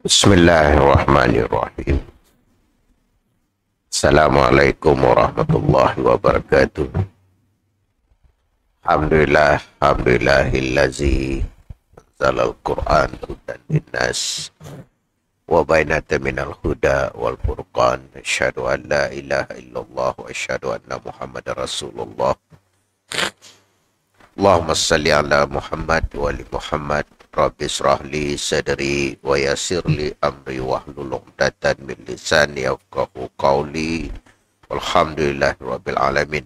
Bismillahirrahmanirrahim. Assalamualaikum warahmatullahi wabarakatuh. Alhamdulillahillazi anzalal Qur'an hudan linnas wa bainatan minal huda wal furqan. Asyhadu an la ilaha illallah wa asyhadu anna Muhammadar Rasulullah. Allahumma salli ala Muhammad wa ali Muhammad. Rabbi israh li sadri wa yassir li amri wahlul 'uqdatam min lisani yafqahu qawli. Walhamdulillahi rabbil alamin.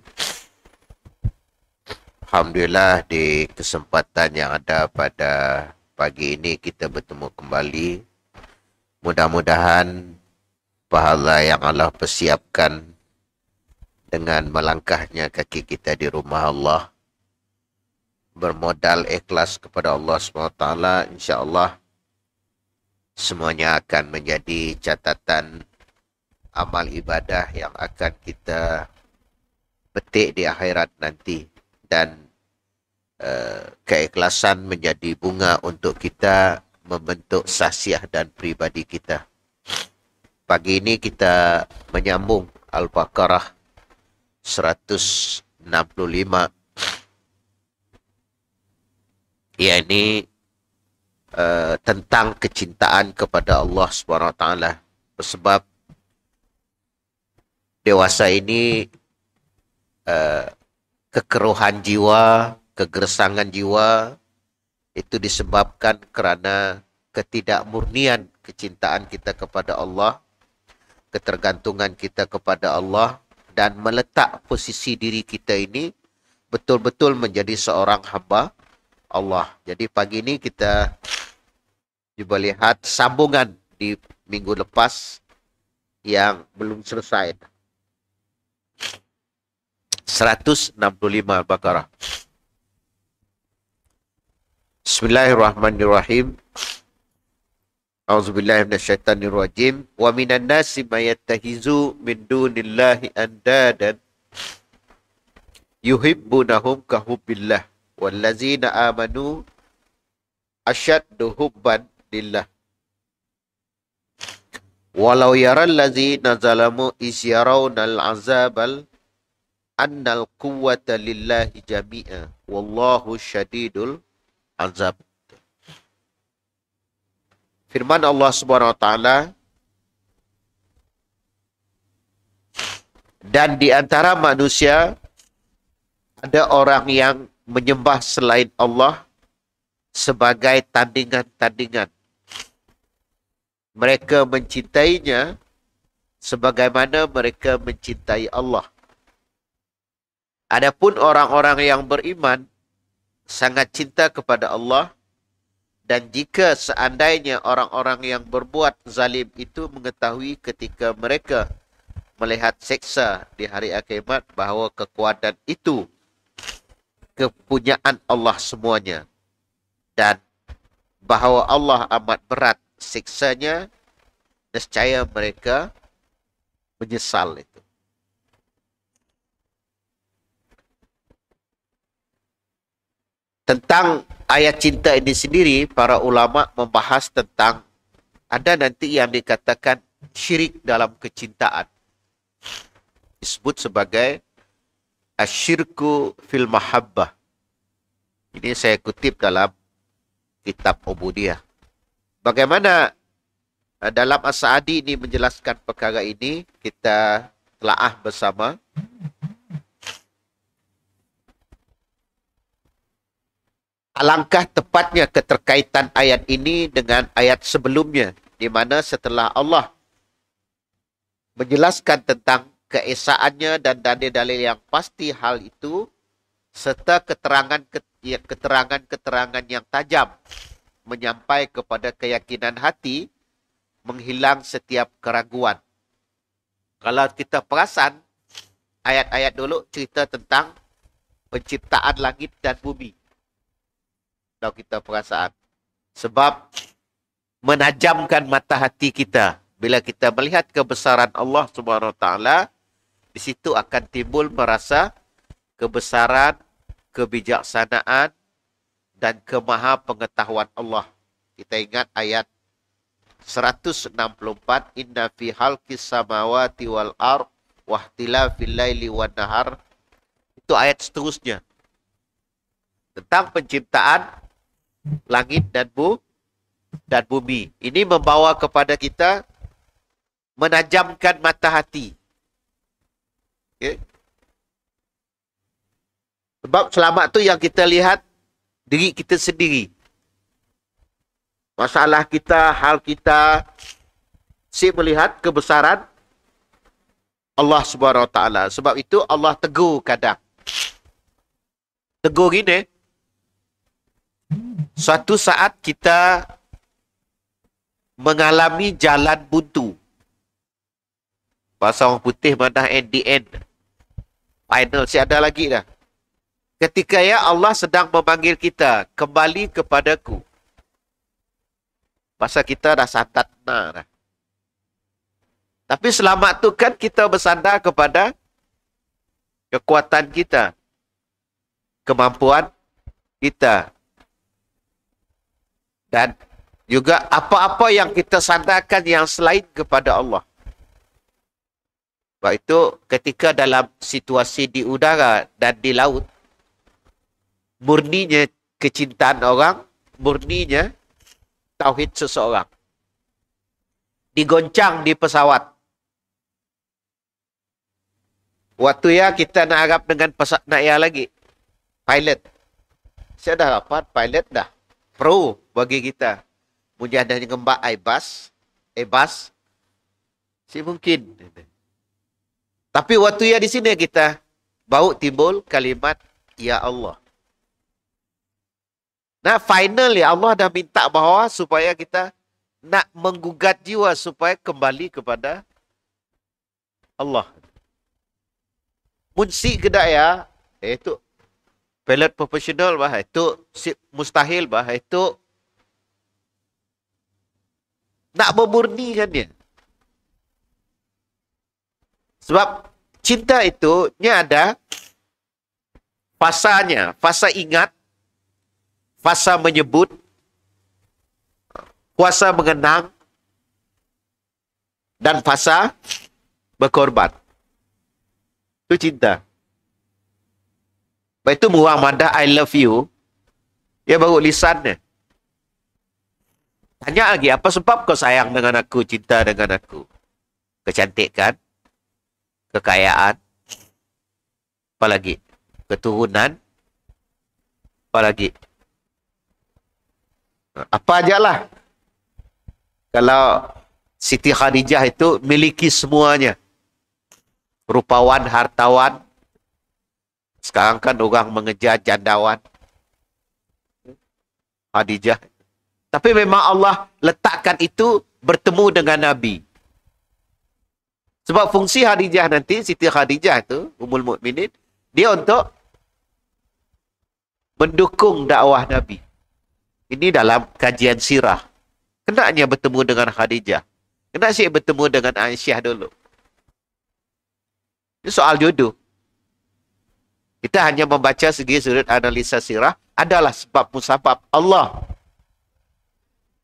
Alhamdulillah, di kesempatan yang ada pada pagi ini kita bertemu kembali. Mudah-mudahan pahala yang Allah persiapkan dengan melangkahnya kaki kita di rumah Allah, bermodal ikhlas kepada Allah SWT, insya-Allah semuanya akan menjadi catatan amal ibadah yang akan kita petik di akhirat nanti, dan keikhlasan menjadi bunga untuk kita membentuk sahsiah dan pribadi kita. Pagi ini kita menyambung Al-Baqarah 165, yakni tentang kecintaan kepada Allah SWT. Sebab dewasa ini kekeruhan jiwa, kegersangan jiwa itu disebabkan kerana ketidakmurnian kecintaan kita kepada Allah, ketergantungan kita kepada Allah, dan meletak posisi diri kita ini betul-betul menjadi seorang hamba Allah. Jadi pagi ini kita cuba lihat sambungan di minggu lepas yang belum selesai. 165 Al-Baqarah. Bismillahirrahmanirrahim. A'udzubillahi minasyaitonirrajim. Wa minan nasi may yattahizu min dunillahi andadan yuhibbunahum ka hubbillah wallazina amanu asyaddu hubban lillah. Walau yaral ladzina zalamu is yarawnal azabal annal quwwata lillahi jami'a wallahu syadidul azab. Firman Allah Subhanahu wa taala, dan di antara manusia ada orang yang menyembah selain Allah sebagai tandingan-tandingan. Mereka mencintainya sebagaimana mereka mencintai Allah. Adapun orang-orang yang beriman sangat cinta kepada Allah, dan jika seandainya orang-orang yang berbuat zalim itu mengetahui ketika mereka melihat seksa di hari akhirat bahawa kekuatan itu kepunyaan Allah semuanya, dan bahawa Allah amat berat siksanya, nescaya mereka menyesal itu. Tentang ayat cinta ini sendiri, para ulama membahas tentang ada nanti yang dikatakan syirik dalam kecintaan. Disebut sebagai asyirku fil mahabbah. Ini saya kutip dalam kitab Ubudiyah. Bagaimana dalam As-Sa'di ini menjelaskan perkara ini, kita telaah bersama. Alangkah tepatnya keterkaitan ayat ini dengan ayat sebelumnya, di mana setelah Allah menjelaskan tentang keesaannya dan dalil-dalil yang pasti hal itu, serta keterangan-keterangan yang tajam menyampai kepada keyakinan hati, menghilang setiap keraguan. Kalau kita perasan, ayat-ayat dulu cerita tentang penciptaan langit dan bumi. Kalau kita perasaan. Sebab menajamkan mata hati kita. Bila kita melihat kebesaran Allah Subhanahu Wa Taala, di situ akan timbul merasa kebesaran, kebijaksanaan dan kemahapengetahuan Allah. Kita ingat ayat 164, inna fi halqis samawati wal ard wa ikhtilafil laili wan nahar. Itu ayat seterusnya. Tentang penciptaan langit dan bumi. Ini membawa kepada kita menajamkan mata hati. Okay. Sebab selamat tu yang kita lihat diri kita sendiri. Masalah kita, hal kita, si melihat kebesaran Allah Subhanahu Wa Taala. Sebab itu Allah tegur kadang. Tegur gini, suatu saat kita mengalami jalan buntu. Bahasa orang putih mana at the end. Final, si ada lagi dah. Ketika ya Allah sedang memanggil kita, kembali kepadaku. Pasal kita dah santat dah. Tapi selamat tu kan kita bersandar kepada kekuatan kita. Kemampuan kita. Dan juga apa-apa yang kita sandarkan yang selain kepada Allah. Sebab itu ketika dalam situasi di udara dan di laut, murninya kecintaan orang, murninya tauhid seseorang. Digoncang di pesawat. Waktu ya kita nak harap dengan nak ya lagi. Pilot. Saya dah dapat pilot dah. Pro bagi kita. Mujahadah dengan Mbak Airbus. Si mungkin. Tapi waktu ya di sini kita bau timbul kalimat Ya Allah. Nah, final ya Allah dah minta bahawa supaya kita nak menggugat jiwa supaya kembali kepada Allah. Munsi kedak ya, itu pilot profesional bah, itu mustahil bah, itu nak memurnikan dia. Sebab cinta itu ada fasanya, fasa ingat, fasa menyebut, kuasa mengenang, dan fasa berkorban. Itu cinta. Lepas itu muang madah I love you, dia baru lisannya. Tanya lagi, apa sebab kau sayang dengan aku, cinta dengan aku? Kecantikan, kekayaan, apa lagi? Keturunan, apa lagi? Apa aja lah. Kalau Siti Khadijah itu miliki semuanya. Rupawan, hartawan. Sekarang kan orang mengejar jandawan. Khadijah. Tapi memang Allah letakkan itu bertemu dengan Nabi. Sebab fungsi Khadijah nanti, Siti Khadijah itu, Ummul Mukminin, dia untuk mendukung dakwah Nabi. Ini dalam kajian sirah. Kenaknya bertemu dengan Khadijah? Kenak sih bertemu dengan Aisyah dulu? Ini soal jodoh. Kita hanya membaca segi sudut analisa sirah. Adalah sebab musabab Allah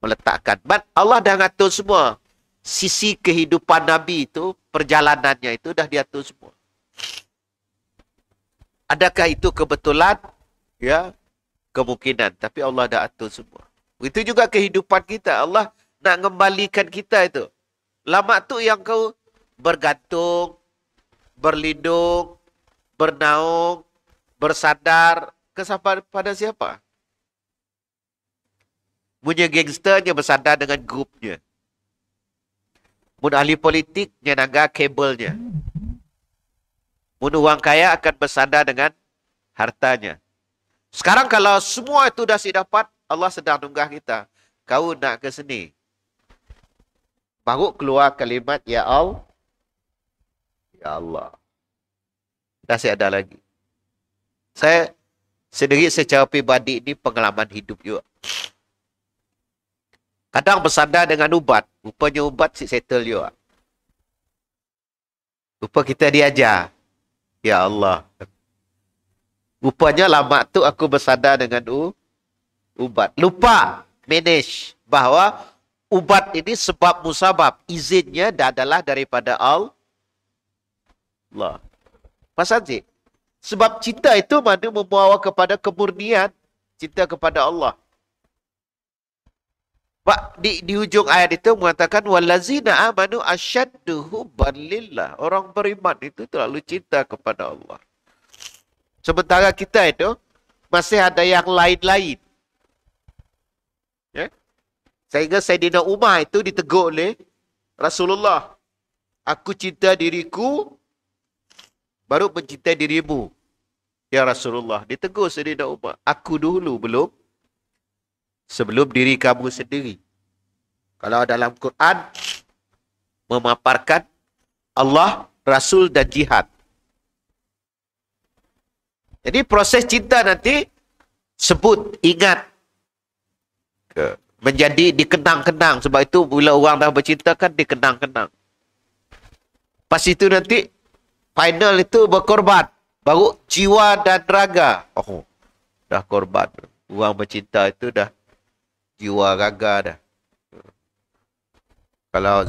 meletakkan. Allah dah ngatur semua. Sisi kehidupan Nabi itu, perjalanannya itu dah diatur semua. Adakah itu kebetulan? Ya, kemungkinan. Tapi Allah dah atur semua. Begitu juga kehidupan kita. Allah nak mengembalikan kita itu. Lama tu yang kau bergantung, berlindung, bernaung, bersandar pada siapa? Punya gangsternya bersandar dengan grupnya. Mun ahli politik, nyenaga kabelnya. Mun orang kaya akan bersandar dengan hartanya. Sekarang kalau semua itu dah dapat, Allah sedang nunggah kita. Kau nak ke sini. Baru keluar kalimat, Ya Allah. Ya Allah. Dah ada lagi. Saya sendiri secara pribadi ini pengalaman hidup juga. Kadang bersandar dengan ubat. Rupanya ubat si settle juga. Rupa kita diajar. Ya Allah. Rupanya lama tu aku bersandar dengan ubat. Lupa manage bahawa ubat ini sebab musabab. Izinnya adalah daripada Allah. Pasal sih? Sebab cinta itu mana membawa kepada kemurnian. Cinta kepada Allah. Di ujung ayat itu mengatakan wallazina amanu asyaddu hubban lillah. Orang beriman itu terlalu cinta kepada Allah. Sementara kita itu masih ada yang lain-lain. Ya? Sehingga Sayyidina Umar itu ditegur oleh Rasulullah. Aku cinta diriku baru mencintai dirimu. Ya Rasulullah. Ditegur Sayyidina Umar. Aku dulu belum. Sebelum diri kamu sendiri. Kalau dalam Quran memaparkan Allah, Rasul dan jihad. Jadi proses cinta nanti sebut, ingat. Menjadi dikenang-kenang. Sebab itu bila orang dah bercinta kan dikenang-kenang. Pas itu nanti final itu berkorban. Baru jiwa dan raga. Oh, dah korban. Orang bercinta itu dah jiwa raga dah. Kalau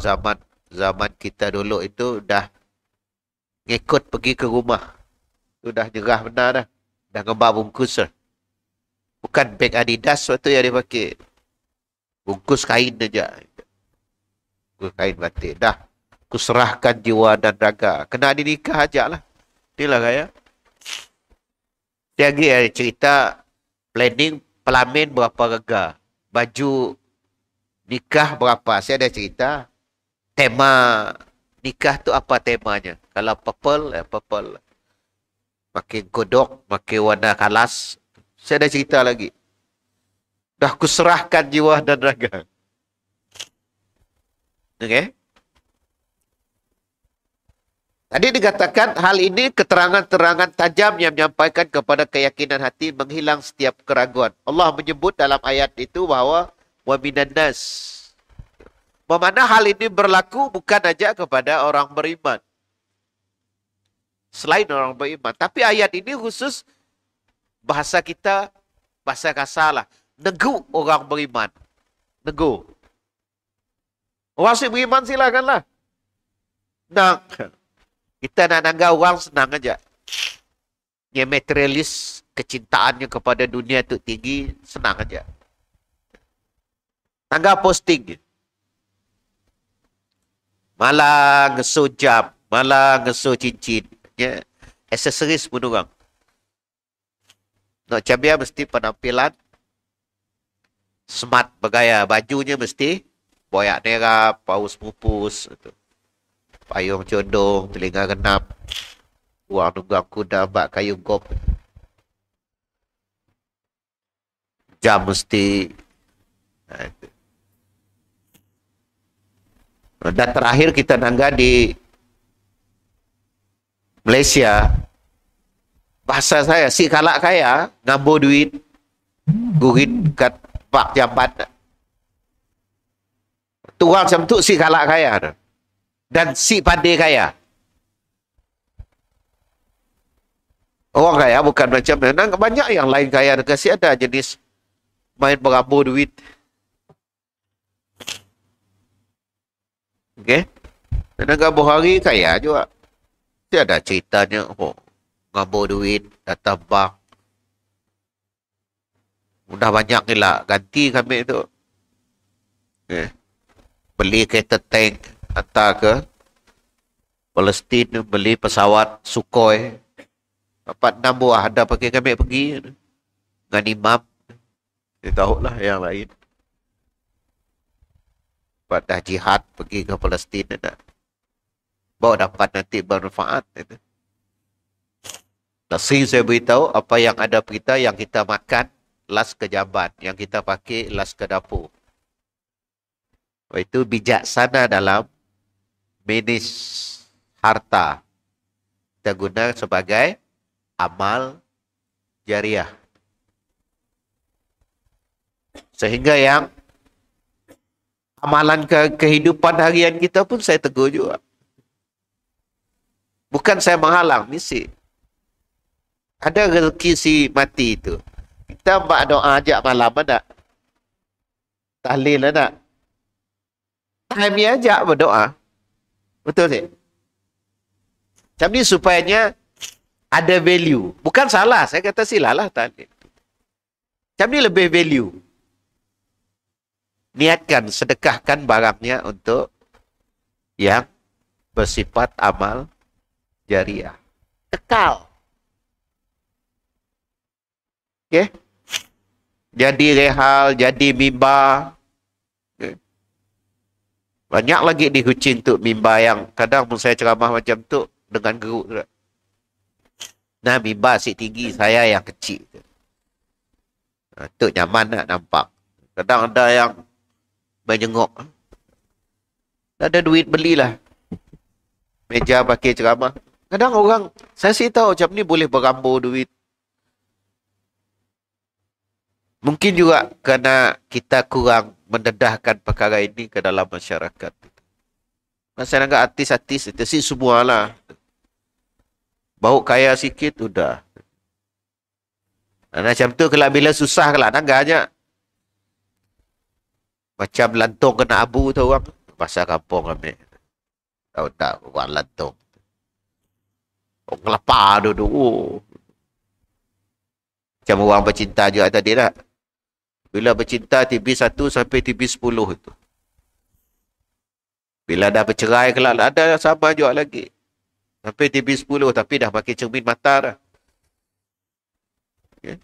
zaman kita dulu itu dah ngikut pergi ke rumah. Itu dah nyerah benar dah. Dah ngembar bungkus dah. Bukan beg Adidas waktu yang dia pakai. Bungkus kain aja. Bungkus kain batik. Dah. Aku serahkan jiwa dan raga. Kena dinikah aja lah. Inilah kaya. Dia lagi ada cerita planning pelamin berapa rega. Baju nikah berapa. Saya ada cerita. Tema nikah tu apa temanya. Kalau purple, purple. Makin kodok, makin warna kalas. Saya ada cerita lagi. Dah kuserahkan jiwa dan raga. Okey. Tadi dikatakan hal ini keterangan-terangan tajam yang menyampaikan kepada keyakinan hati menghilang setiap keraguan. Allah menyebut dalam ayat itu bahawa wa minan nas. Bermakna hal ini berlaku bukan saja kepada orang beriman. Selain orang beriman. Tapi ayat ini khusus bahasa kita, bahasa kasar lah. Negu orang beriman. Negu. Orang si beriman silakanlah. Nah, kita nak nanggap orang senang aja. Yang materialis kecintaannya kepada dunia itu tinggi, senang aja. Nanggap posting. Malah ngeso jam, malah ngeso cincin. Ya, aksesoris pun orang. Nak cabiar mesti penampilan smart bergaya. Bajunya mesti boyak nerap, paus pupus. Payung condong, telinga genap. Uang nunggang kuda, bak kayu gop. Jam mesti. Dan terakhir kita nanggap di Malaysia. Bahasa saya, si kalak kaya, ngambil duit, gurit kat pak jambat. Tuang macam tu si kalak kaya. Dan si pandai kaya. Orang kaya bukan macam mana. Banyak yang lain kaya. Kasih ada jenis main berambur duit. Okey. Dan gambar hari kaya juga. Dia ada ceritanya. Oh, ngambur duit. Datang bank. Sudah banyak ni lah. Ganti kami tu. Okay. Beli kereta tank. Hantar ke Palestin, beli pesawat Sukhoi 4-6 buah ada pakai kami pergi dengan imam. Dia tahulah yang lain. Pada jihad pergi ke Palestin nak bawa dapat nanti bermanfaat itu. Sering saya beritahu apa yang ada kita yang kita makan las ke jamban, yang kita pakai las ke dapur. Itu bijaksana dalam manage harta. Kita guna sebagai amal jariah. Sehingga yang amalan kehidupan harian kita pun saya tegur juga. Bukan saya menghalang, misi. Ada rezeki si mati itu. Kita buat doa ajak malam ada. Tahlil ada. Time ni ajak berdoa. Betul tak? Macam ni supayanya ada value. Bukan salah, saya kata silalah tahlil. Macam ni lebih value. Niatkan, sedekahkan barangnya untuk yang bersifat amal jariah. Kekal. Okay? Jadi rehal, jadi mimbar. Okay. Banyak lagi di Kuching tu mimbar yang kadang pun saya ceramah macam tu dengan geruk tu. Nah, mimbar si tinggi, saya yang kecil. Tu nyaman nak nampak. Kadang ada yang menyengok. Tak ada duit belilah meja pakai ceramah. Kadang orang, saya sih tahu macam ni boleh berambur duit. Mungkin juga kerana kita kurang mendedahkan perkara ini ke dalam masyarakat. Saya anggap artis-artis itu sih semualah. Bau kaya sikit, udah. Macam tu kalau bila susah kalau nangganya. Macam lantung kena abu tu orang. Pasal kampung kami. Tahu tak, orang lantung. Orang kelapa duduk. Oh. Macam orang bercinta juga tadi tak? Bila bercinta TV1 sampai TV10 itu. Bila dah bercerai kelak ada sama juga lagi. Sampai TV10 tapi dah pakai cermin mata dah. Okay.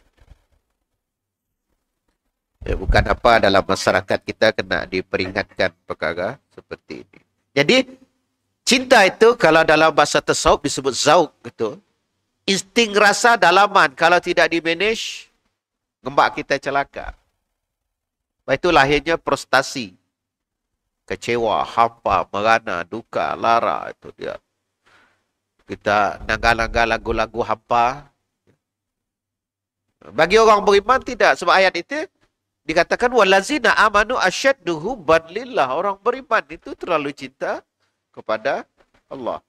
Bukan apa dalam masyarakat kita kena diperingatkan perkara seperti ini. Jadi cinta itu kalau dalam bahasa tasawuf disebut zauq gitu. Insting rasa dalaman kalau tidak di-manage ngembak kita celaka. Itu lahirnya frustasi. Kecewa, hampa, merana, duka, lara. Itu dia. Kita nanggal-nanggal lagu-lagu hampa. Bagi orang beriman tidak. Sebab ayat itu dikatakan walazina amanu asyaddu hubban lillah. Orang beriman itu terlalu cinta kepada Allah.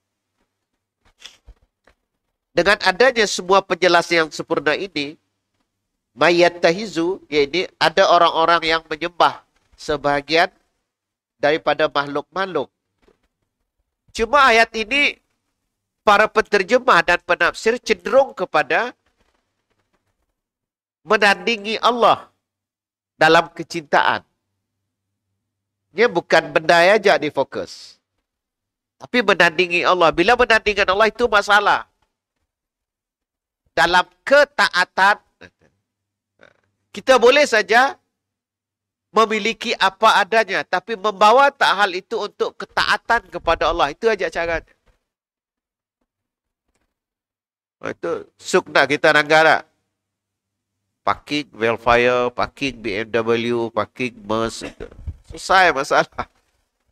Dengan adanya semua penjelasan yang sempurna ini, mayattahizu, iaitu ada orang-orang yang menyembah sebahagian daripada makhluk-makhluk. Cuma ayat ini para penterjemah dan penafsir cenderung kepada menandingi Allah dalam kecintaan. Dia bukan benda aja difokus. Tapi menandingi Allah. Bila menandingkan Allah itu masalah. Dalam ketaatan, kita boleh saja memiliki apa adanya. Tapi membawa tak hal itu untuk ketaatan kepada Allah. Itu aja caranya. Itu sukna kita nanggara. Parking Wildfire, parking BMW, parking Merc. Selesai masalah.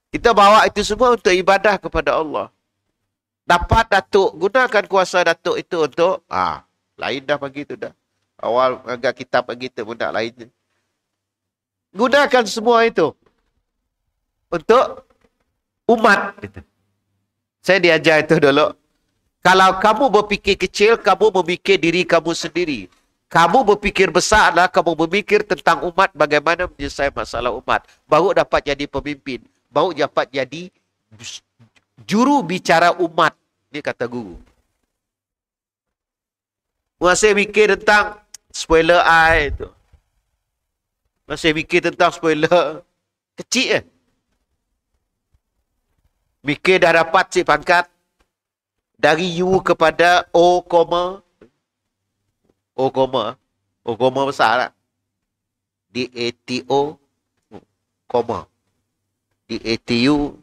Kita bawa itu semua untuk ibadah kepada Allah. Dapat datuk, gunakan kuasa datuk itu untuk, lain dah pagi tu dah. Awal agak kitab pagi tu pun tak lain. Gunakan semua itu untuk umat. Saya diajar itu dulu. Kalau kamu berfikir kecil, kamu memikir diri kamu sendiri. Kamu berfikir besar adalah kamu memikir tentang umat, bagaimana menyelesaikan masalah umat. Baru dapat jadi pemimpin. Baru dapat jadi juru bicara umat. Ini kata guru. Masih mikir tentang spoiler eye itu. Masih mikir tentang spoiler kecil. Mikir dah dapat si pangkat. Dari U kepada O, O besar lah. D-A-T-O, koma. D-A-T-U,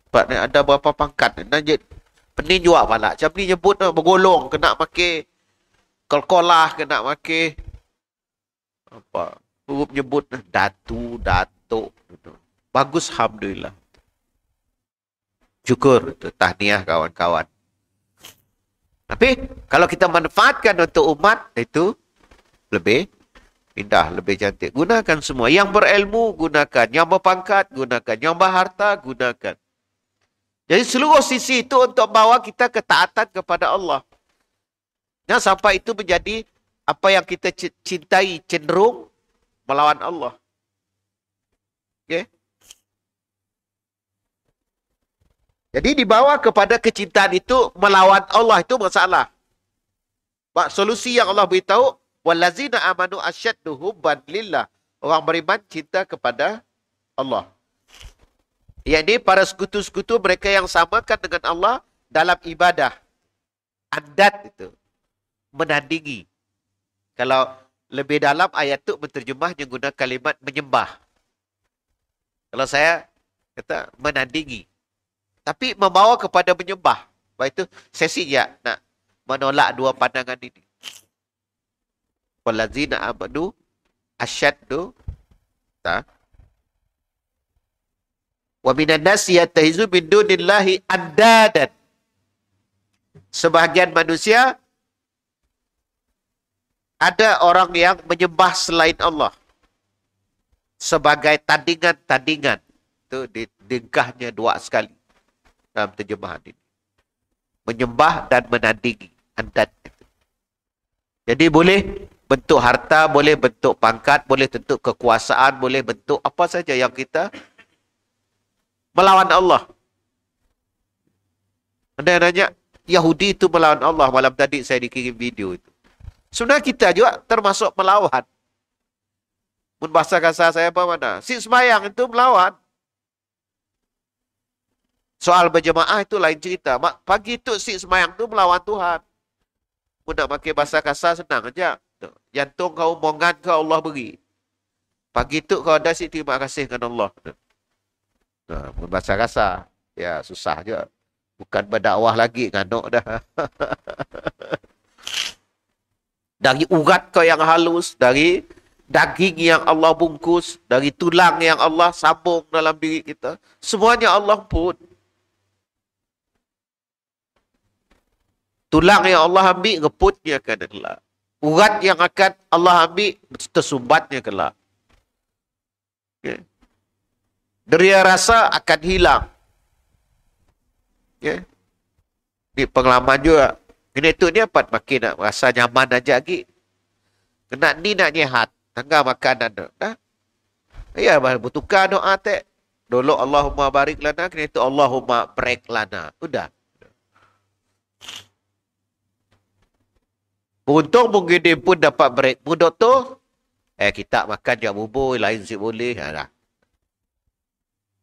ada berapa pangkat. Pening juga pala. Macam ni nyebut bergolong. Kena pakai kolkolah, kena pakai apa. Huruf nyebut datu, datuk. Bagus, alhamdulillah. Syukur. Tahniah kawan-kawan. Tapi kalau kita manfaatkan untuk umat, itu lebih indah, lebih cantik. Gunakan semua. Yang berilmu, gunakan. Yang berpangkat, gunakan. Yang berharta, gunakan. Jadi seluruh sisi itu untuk bawa kita ketaatan kepada Allah. Jangan sampai itu menjadi apa yang kita cintai cenderung melawan Allah. Okay? Jadi dibawa kepada kecintaan itu melawan Allah itu masalah. Solusi yang Allah beritahu, wallazina amanu asyaddu hubban lillah. Orang beriman cinta kepada Allah. Yakni para sekutu-sekutu mereka yang samakan dengan Allah dalam ibadah. Andat itu menandingi. Kalau lebih dalam ayat itu menterjemahnya guna kalimat menyembah. Kalau saya kata menandingi. Tapi membawa kepada menyembah. Sebab itu sesi ya nak menolak dua pandangan ini. Wallazina amanu asyaddu wa minan nasi yattahizu min dunillahi andadan. Sebahagian manusia ada orang yang menyembah selain Allah sebagai tandingan-tandingan. Itu didengkahnya dua sekali dalam terjemahan ini. Menyembah dan menandingi. Andad. Jadi boleh bentuk harta, boleh bentuk pangkat, boleh bentuk kekuasaan, boleh bentuk apa saja yang kita melawan Allah. Anda nanya, Yahudi itu melawan Allah. Malam tadi saya dikirim video itu. Sebenarnya kita juga termasuk melawan. Mun bahasa kasar saya apa mana? Si sembahyang itu melawan. Soal berjemaah itu lain cerita. Pagi itu si sembahyang itu melawan Tuhan. Mun nak pakai bahasa kasar senang aja. Jantung kau mongan kau Allah beri. Pagi itu kau ada si terima kasih dengan Allah. Nah, mun bahasa kasar. Ya susah je. Bukan berdakwah lagi nganuk dah. Dari urat kau yang halus, dari daging yang Allah bungkus, dari tulang yang Allah sambung dalam diri kita. Semuanya Allah pun. Tulang yang Allah ambil, reputnya akan kelak. Urat yang akan Allah ambil, tersumbatnya kelak. Okay. Deria rasa akan hilang. Okay. Ini pengalaman juga. Kena tu ni apa? Makin nak rasa nyaman aja lagi. Kena ni nak nyihat. Tangga makanan tu. Dah. Ya, bertukar doa tak. Dulu Allahumma barik lana. Kena tu Allahumma break lana. Udah. Untung mungkin dia pun dapat break. Pun doktor. Kita makan je bubur. Lain si boleh. Dah.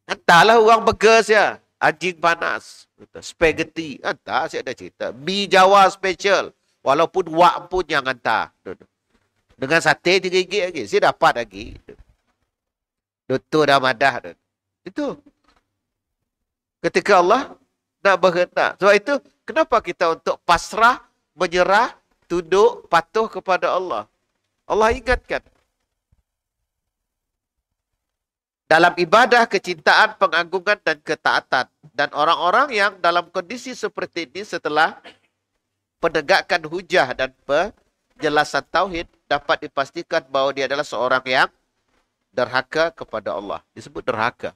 Entahlah orang begas ya. Anjing panas. Spaghetti. Hantar saya ada cerita. Mi Jawa special. Walaupun wak pun yang hantar. Dengan sate RM3 lagi. Saya dapat lagi. Doktor dah madah. Itu. Ketika Allah nak berhendak. Sebab itu, kenapa kita untuk pasrah, menyerah, tunduk, patuh kepada Allah. Allah ingatkan. Dalam ibadah, kecintaan, pengagungan, dan ketaatan. Dan orang-orang yang dalam kondisi seperti ini setelah penegakan hujah dan penjelasan tauhid, dapat dipastikan bahawa dia adalah seorang yang derhaka kepada Allah. Disebut derhaka.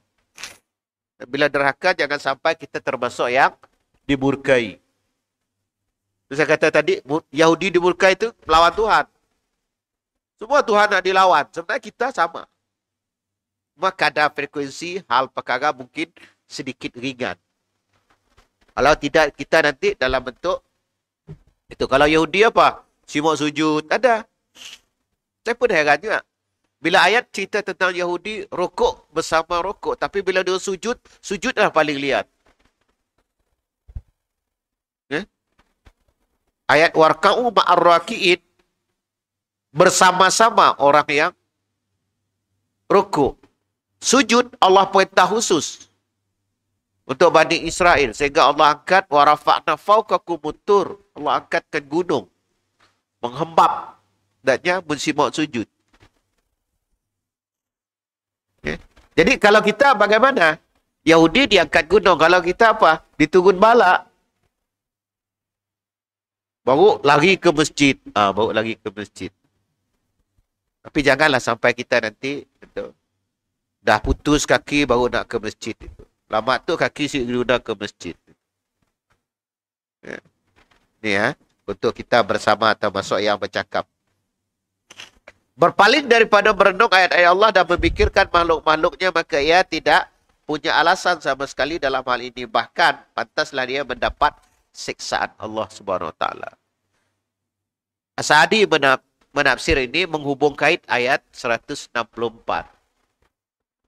Bila derhaka, jangan sampai kita termasuk yang dimurkai. Saya kata tadi, Yahudi dimurkai itu melawan Tuhan. Semua Tuhan nak dilawan. Sebenarnya kita sama. Maka kadar frekuensi hal perkara mungkin sedikit ringan. Kalau tidak, kita nanti dalam bentuk itu. Kalau Yahudi apa? Simuk sujud. Ada. Saya pun heran juga. Bila ayat cerita tentang Yahudi, rokok bersama rokok. Tapi bila dia sujud, sujudlah paling lihat. Ayat warka'u ma'arraki'in, bersama-sama orang yang rokok. Sujud Allah perintah khusus untuk Bani Israel. Sehingga Allah angkat warafa'na fawqakumut tur. Allah angkatkan gunung. Menghembap. Datnya mensimak sujud. Okay. Jadi kalau kita bagaimana? Yahudi diangkat gunung. Kalau kita apa? Diturun balak. Baru lari ke masjid. Baru lari ke masjid. Tapi janganlah sampai kita nanti itu, dah putus kaki baru nak ke masjid itu. Lama tu kaki si sudah ke masjid. Ya. Ni ya, untuk kita bersama atau masuk yang bercakap. Berpaling daripada merenung ayat-ayat Allah dan memikirkan makhluk-makhluknya, maka ia tidak punya alasan sama sekali dalam hal ini. Bahkan pantaslah dia mendapat siksaan Allah Subhanahu Wa Taala. As-Sa'di menafsir ini menghubung kait ayat 164.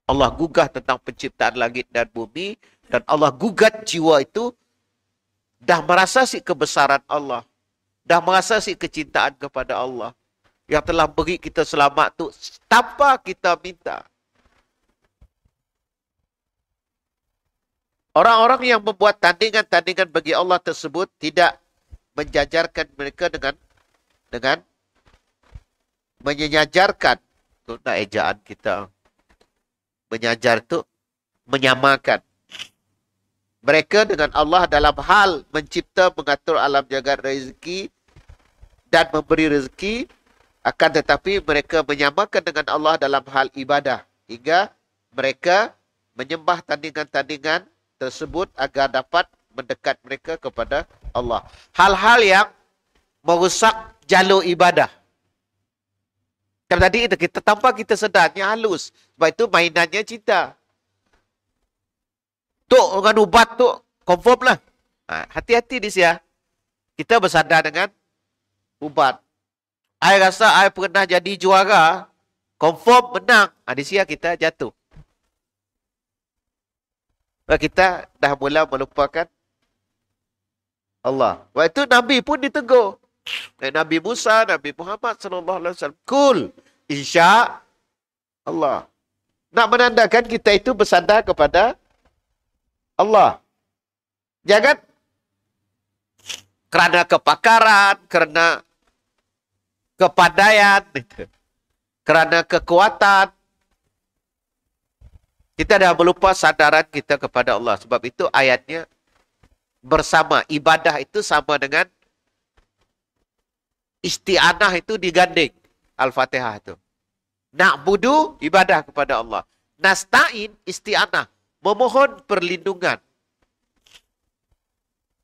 Allah gugah tentang penciptaan langit dan bumi, dan Allah gugat jiwa itu dah merasai kebesaran Allah, dah merasai kecintaan kepada Allah yang telah beri kita selamat tu tanpa kita minta. Orang-orang yang membuat tandingan-tandingan bagi Allah tersebut tidak menjajarkan mereka dengan menyajarkan. Tu nak ejaan kita. Menyajar tu menyamakan mereka dengan Allah dalam hal mencipta, mengatur alam jagat rezeki dan memberi rezeki. Akan tetapi mereka menyamakan dengan Allah dalam hal ibadah, hingga mereka menyembah tandingan-tandingan tersebut agar dapat mendekat mereka kepada Allah. Hal-hal yang merusak jalur ibadah. Macam tadi kita tanpa kita sedarnya halus. Sebab itu mainannya cinta. Tok dengan ubat tu confirm lah. Hati-hati di sini. Kita bersandar dengan ubat. I rasa I pernah jadi juara, confirm menang. Di sini kita jatuh. Kita dah mula melupakan Allah. Waktu itu Nabi pun ditegur. Nabi Musa, Nabi Muhammad sallallahu alaihi wasallam, kul insya Allah. Nak menandakan kita itu bersandar kepada Allah. Jangan kerana kepakaran, kerana kepandaian, kerana kekuatan, kita dah melupa sandaran kita kepada Allah. Sebab itu ayatnya bersama. Ibadah itu sama dengan isti'anah, itu diganding. Al-Fatihah itu. Na'budu, ibadah kepada Allah. Nasta'in, isti'anah. Memohon perlindungan.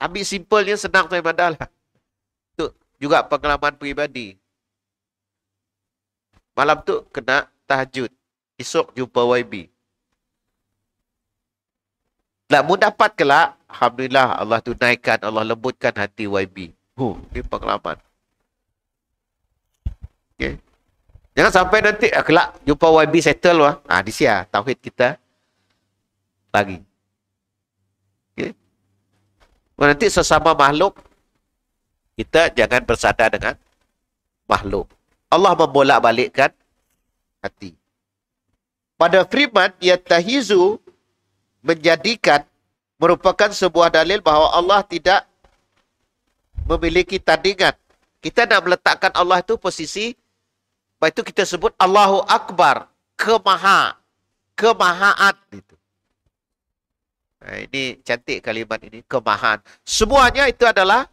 Ambil simpelnya senang tu ibadah lah. Itu juga pengalaman peribadi. Malam tu kena tahajud. Esok jumpa YB. Tak mu dapat kelak, alhamdulillah Allah tunaikan, Allah lembutkan hati YB. Ini pengalaman. Okay. Jangan sampai nanti kelak jumpa YB settle lah. Di sini tauhid kita lagi. Okay. Nanti sesama makhluk, kita jangan bersandar dengan makhluk. Allah membolak-balikkan hati. Pada firman, yatahizu menjadikan merupakan sebuah dalil bahawa Allah tidak memiliki tandingan. Kita nak meletakkan Allah itu posisi, lepas itu kita sebut Allahu Akbar, kemahaan itu. Ini cantik kalimat ini, kemahaan. Semuanya itu adalah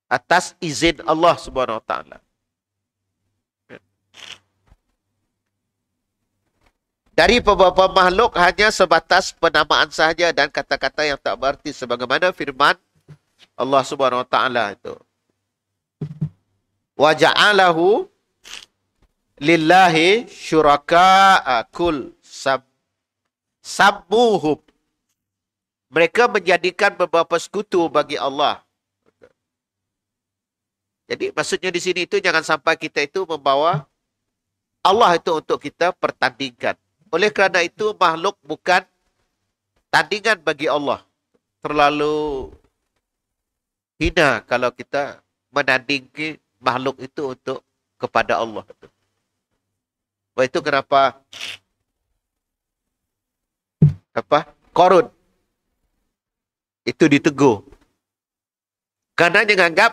atas izin Allah Subhanahu Wa Taala. Dari beberapa makhluk hanya sebatas penamaan sahaja dan kata-kata yang tak berarti, sebagaimana firman Allah Subhanahu Wa Taala itu. Wa ja'alahu lillahi syuraka'a kul sammuhum. Mereka menjadikan beberapa sekutu bagi Allah. Jadi maksudnya di sini itu jangan sampai kita itu membawa Allah itu untuk kita pertandingkan. Oleh kerana itu makhluk bukan tandingan bagi Allah. Terlalu hina kalau kita menandingkan makhluk itu untuk kepada Allah. Sebab itu kenapa Qarun itu ditegur. Karena dia menganggap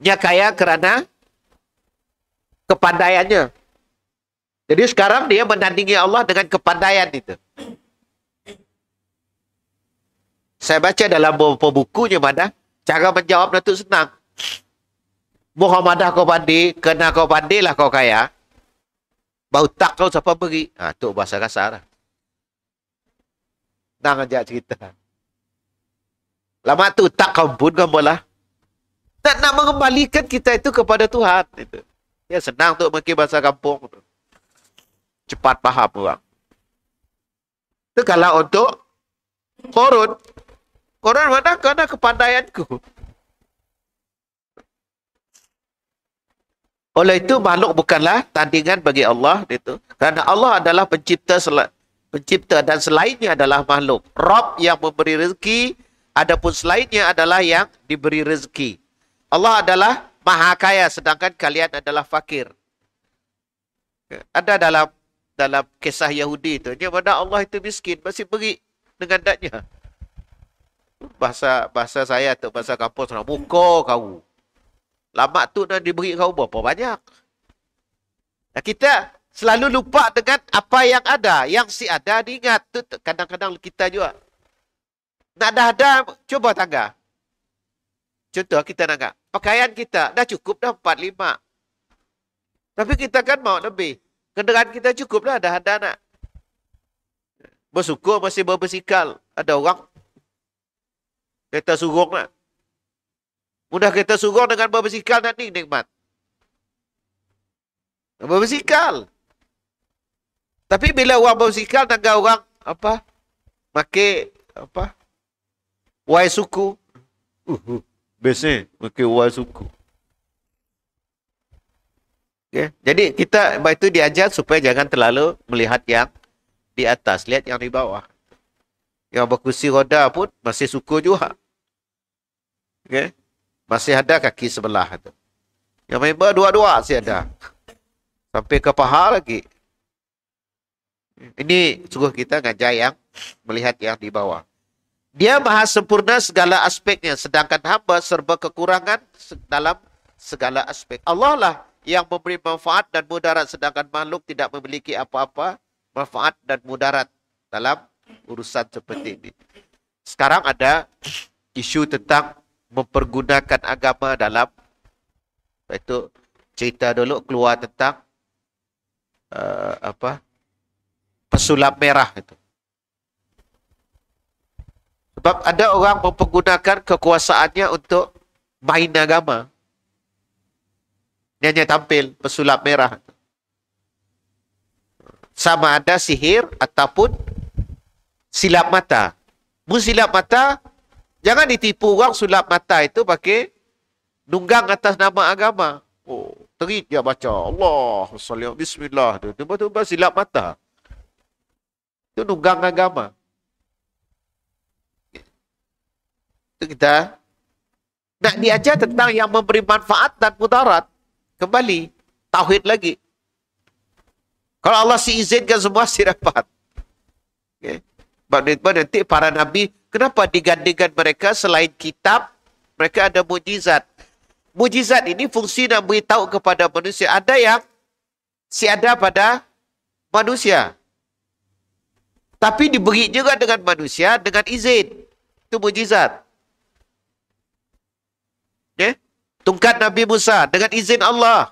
dia kaya kerana kepandaiannya. Jadi sekarang dia menandingi Allah dengan kepandaian itu. Saya baca dalam beberapa bukunya mana cara menjawab itu senang. Muhammadah kau pandai, kena kau pandai lah kau kaya. Bau tak kau siapa beri. Ha, tu bahasa kasar lah. Nang ajak cerita. Lama tu tak kau pun kau bola. Nak mengembalikan kita itu kepada Tuhan. Itu. Ya senang tu mungkin bahasa kampung. Tu. Cepat faham orang. Itu kalau untuk korun. Korun mana kerana kepandaianku. Oleh itu makhluk bukanlah tandingan bagi Allah itu. Kerana Allah adalah pencipta dan selainnya adalah makhluk. Rabb yang memberi rezeki, adapun selainnya adalah yang diberi rezeki. Allah adalah maha kaya sedangkan kalian adalah fakir. Ada dalam kisah Yahudi itu, yang mana Allah itu miskin masih beri dengan datnya. Bahasa saya tu bahasa kampung sana, muka kau. Lama tu dah diberi kau berapa banyak. Nah, kita selalu lupa dengan apa yang ada. Yang si ada diingat. Tu kadang-kadang kita juga. Nak ada, cuba tangga. Contoh kita nak. Pakaian kita dah cukup dah 4-5. Tapi kita kan mau lebih. Kenderaan kita cukup dah ada nak. Bersyukur masih berbasikal. Ada orang kereta surung nak. Mudah kita surung dengan berbasikal nanti nikmat. Berbasikal. Tapi bila orang berbasikal tangga orang apa? Pakai apa? Wai suku. Biasa pakai wai suku. Okay. Jadi kita itu diajar supaya jangan terlalu melihat yang di atas, lihat yang di bawah. Yang berkursi roda pun masih suku juga. Okay. Masih ada kaki sebelah tu. Yang member dua-dua masih ada. Sampai ke paha lagi. Ini suruh kita ngajar yang melihat yang di bawah. Dia maha sempurna segala aspeknya. Sedangkan hamba serba kekurangan dalam segala aspek. Allah lah yang memberi manfaat dan mudarat. Sedangkan makhluk tidak memiliki apa-apa manfaat dan mudarat dalam urusan seperti ini. Sekarang ada isu tentang mempergunakan agama dalam itu cerita dulu keluar tentang pesulap merah itu. Sebab ada orang mempergunakan kekuasaannya untuk main agama. Dia hanya tampil pesulap merah. Sama ada sihir ataupun silap mata. Silap mata, jangan ditipu orang sulap mata itu pakai nunggang atas nama agama. Oh, terit dia baca Allah, bismillah. Tiba-tiba silap mata. Itu nunggang agama. Itu kita nak diajar tentang yang memberi manfaat dan mudarat. Kembali, tauhid lagi. Kalau Allah si izinkan semua, si dapat. Okay. Nanti para nabi, kenapa digandingkan mereka selain kitab, mereka ada mujizat. Mujizat ini fungsi nak beritahu kepada manusia. Ada yang si ada pada manusia. Tapi diberi juga dengan manusia dengan izin. Itu mujizat. Okay. Tungkat Nabi Musa dengan izin Allah.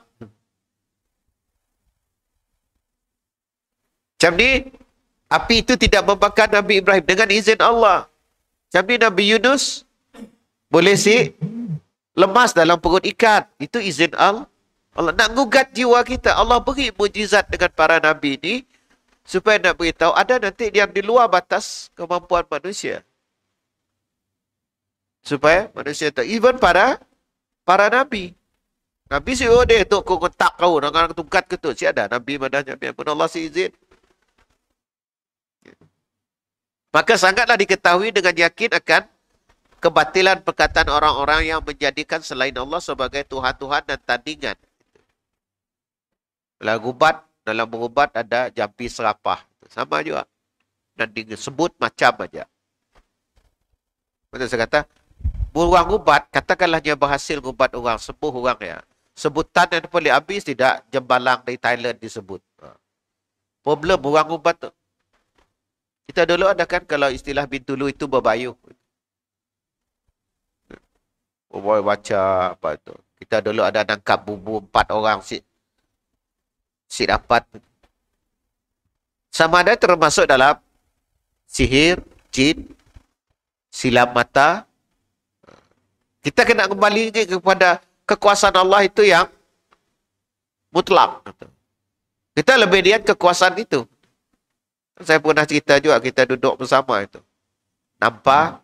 Macam ni, api itu tidak membakar Nabi Ibrahim dengan izin Allah. Macam ni Nabi Yunus boleh lemas dalam perut ikan. Itu izin Allah. Allah nak gugat jiwa kita. Allah beri mujizat dengan para Nabi ini supaya nak beritahu ada nanti yang di luar batas kemampuan manusia. Supaya manusia tahu. Even para Nabi. Nabi si dia tu kau kontak kau dengan tungkat ke tu. Si ada Nabi madanya pun Allah si izin. Maka sangatlah diketahui dengan yakin akan kebatilan perkataan orang-orang yang menjadikan selain Allah sebagai Tuhan-Tuhan dan tandingan. Dalam berubat ada jampi serapah. Sama juga. Dan disebut macam aja. Macam saya kata, orang ubat, katakanlah dia berhasil ubat orang, sembuh orang ya. Sebutan yang boleh habis tidak, Jembalang dari Thailand disebut. Problem orang ubat tu. Kita dulu ada kan kalau istilah Bintulu itu berbayuh. Baca apa tu. kita dulu ada nangkap bubu 4 orang si dapat. Sama ada termasuk dalam sihir, jin, silap mata. Kita kena kembali kepada kekuasaan Allah itu yang mutlak. Kita lebih lihat kekuasaan itu. Saya pernah cerita juga, kita duduk bersama itu. Nampak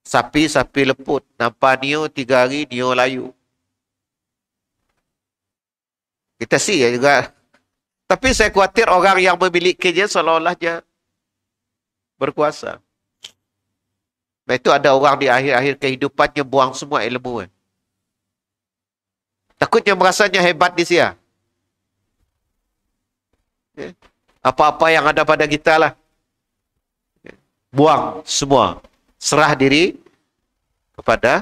sapi leput. Nampak Nio 3 hari, Nio layu. Kita ya juga. Tapi saya khawatir orang yang memilikinya seolah-olahnya berkuasa. Nah, itu ada orang di akhir-akhir kehidupannya buang semua ilmu. Takutnya merasanya hebat di sia. Apa-apa yang ada pada kita lah. Buang semua. Serah diri kepada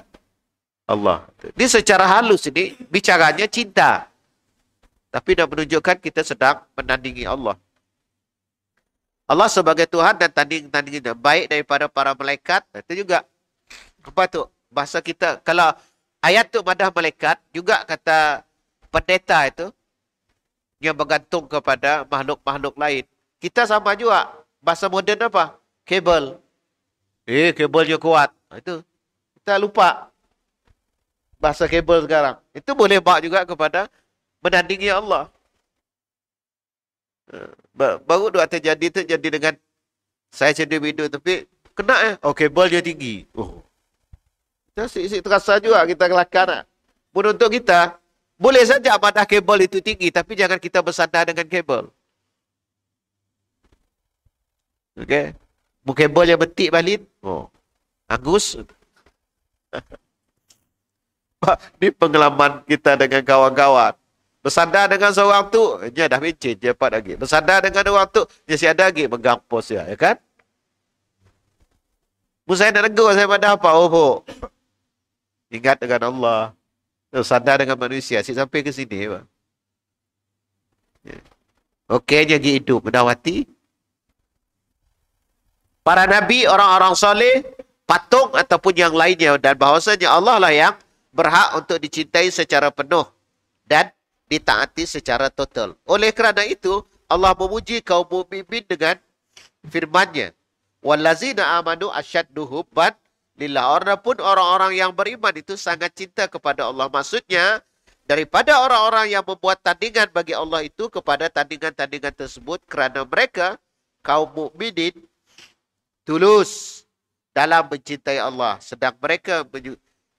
Allah. Ini secara halus ini bicaranya cinta. Tapi nak menunjukkan kita sedang menandingi Allah. Allah sebagai Tuhan dan tanding-tandingnya baik daripada para malaikat. Itu juga. Apa tu? Bahasa kita, kalau ayat tu madah malaikat, juga kata pendeta itu, yang bergantung kepada makhluk-makhluk lain. Kita sama juga. Bahasa moden apa? Kabel. Kabelnya kuat. Itu. Kita lupa. Bahasa kabel sekarang. Itu boleh bawa juga kepada menandingi Allah. Baru dua terjadi tu jadi dengan saya sendiri hidup tapi kena kabelnya tinggi. Sik-sik terasa juga kita kelakar. Pun untuk kita boleh saja madah kabel itu tinggi tapi jangan kita bersandar dengan kabel. Okey. Bu kabel yang betik balik. Angus. Ini pengalaman kita dengan kawan-kawan. Bersandar dengan seorang tu, dia dah mencin, dia dapat lagi. Bersandar dengan orang tu, dia si ada lagi, megang pos dia, ya kan? Saya nak negur, saya pada apa? Ingat dengan Allah. Bersandar dengan manusia, sampai ke sini. Okey, jadi hidup, menawati. Para Nabi, orang-orang soleh, patung ataupun yang lainnya. Dan bahawasanya Allah lah yang berhak untuk dicintai secara penuh. Dan ditaati secara total. Oleh kerana itu, Allah memuji kaum mukminin dengan firman-Nya. Wallazina amanu asyaddu hubban lillah. Orang-orang yang beriman itu sangat cinta kepada Allah. Maksudnya, daripada orang-orang yang membuat tandingan bagi Allah itu kepada tandingan-tandingan tersebut kerana mereka, kaum mukminin tulus dalam mencintai Allah. Sedang mereka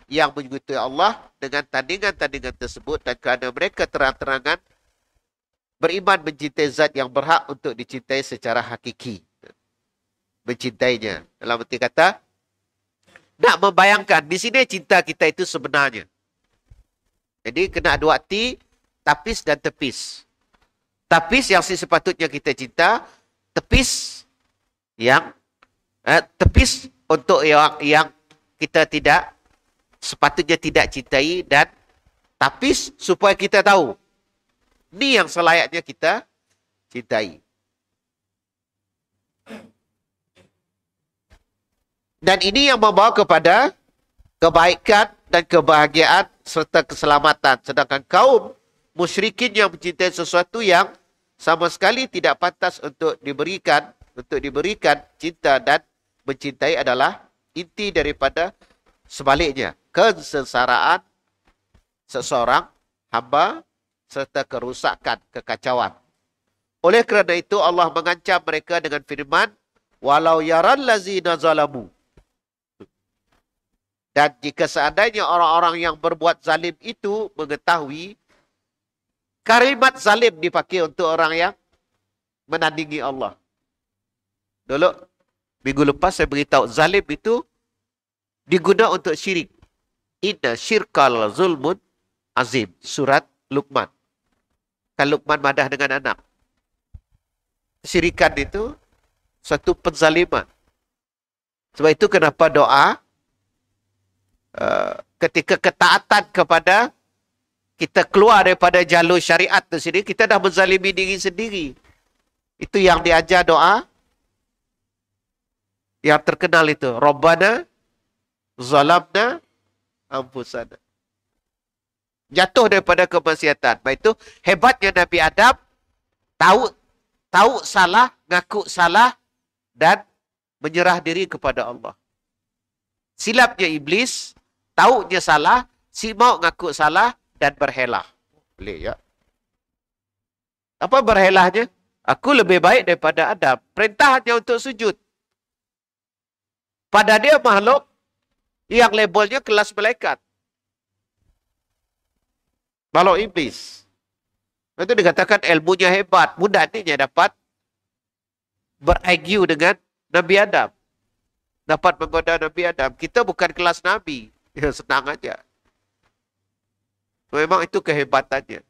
yang menyekutuai Allah dengan tandingan-tandingan tersebut dan kerana mereka terang-terangan beriman mencintai zat yang berhak untuk dicintai secara hakiki. Mencintainya. Dalam arti kata, nak membayangkan di sini cinta kita itu sebenarnya. Jadi kena dua arti, tapis dan tepis. Tapis yang sepatutnya kita cinta, tepis yang tepis untuk yang kita tidak sepatutnya tidak cintai dan tapis supaya kita tahu. Ini yang selayaknya kita cintai. Dan ini yang membawa kepada kebaikan dan kebahagiaan serta keselamatan. Sedangkan kaum musyrikin yang mencintai sesuatu yang sama sekali tidak pantas untuk diberikan cinta dan mencintai adalah inti daripada sebaliknya. Kesesaraan seseorang hamba serta kerusakan, kekacauan. Oleh kerana itu Allah mengancam mereka dengan firman, walau yaral lazina zalamu. Dan jika seandainya orang-orang yang berbuat zalim itu mengetahui, kalimat zalim dipakai untuk orang yang menandingi Allah. Dulu, minggu lepas saya beritahu, zalim itu diguna untuk syirik. Inna syirkal zulmun azim. Surat Luqman. Kan Luqman madah dengan anak. Syirikan itu satu penzaliman. Sebab itu kenapa doa ketika ketaatan kepada kita keluar daripada jalur syariat itu sendiri, kita dah menzalimi diri sendiri. Itu yang diajar doa yang terkenal itu. Rabbana zalamna anfusana. Jatuh daripada kemaksiatan. Baik itu hebatnya Nabi Adam, tahu salah, ngaku salah dan menyerah diri kepada Allah. Silapnya iblis, taunya salah, si mau ngaku salah dan berhelah. Boleh ya? Apa berhelahnya? Aku lebih baik daripada Adam. Perintahnya untuk sujud. Pada dia makhluk yang labelnya kelas malaikat. Makhluk iblis. Itu dikatakan ilmunya hebat. Mudah ni dia dapat berargue dengan Nabi Adam. Dapat menggoda Nabi Adam. Kita bukan kelas Nabi. Ya, senang aja. Memang itu kehebatannya.